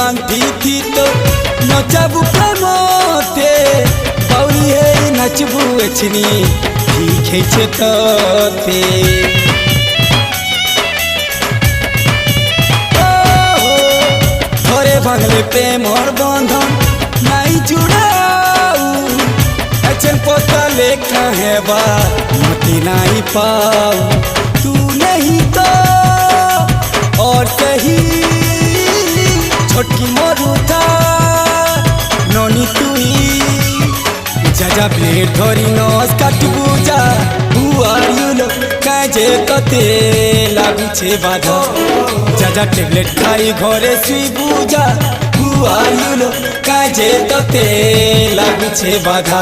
बांधी थी तो नचबू प्रेमते बौरी हे नचबू एछनी ठीक है तते थोड़े भागले प्रेम और बंधन नहीं जुड़ाऊ अचन पता लेखा है बा मती नहीं पाऊ तू नहीं तो और सही छोटकी मरुता ननी तुई जा ब्लेड धरी नस काटबू जा बुआरियो काजे कते लागू छे बाधा जा टेबलेट खाई घरे शुईबू जा बुआरियो काजे कते लागू छे बाधा।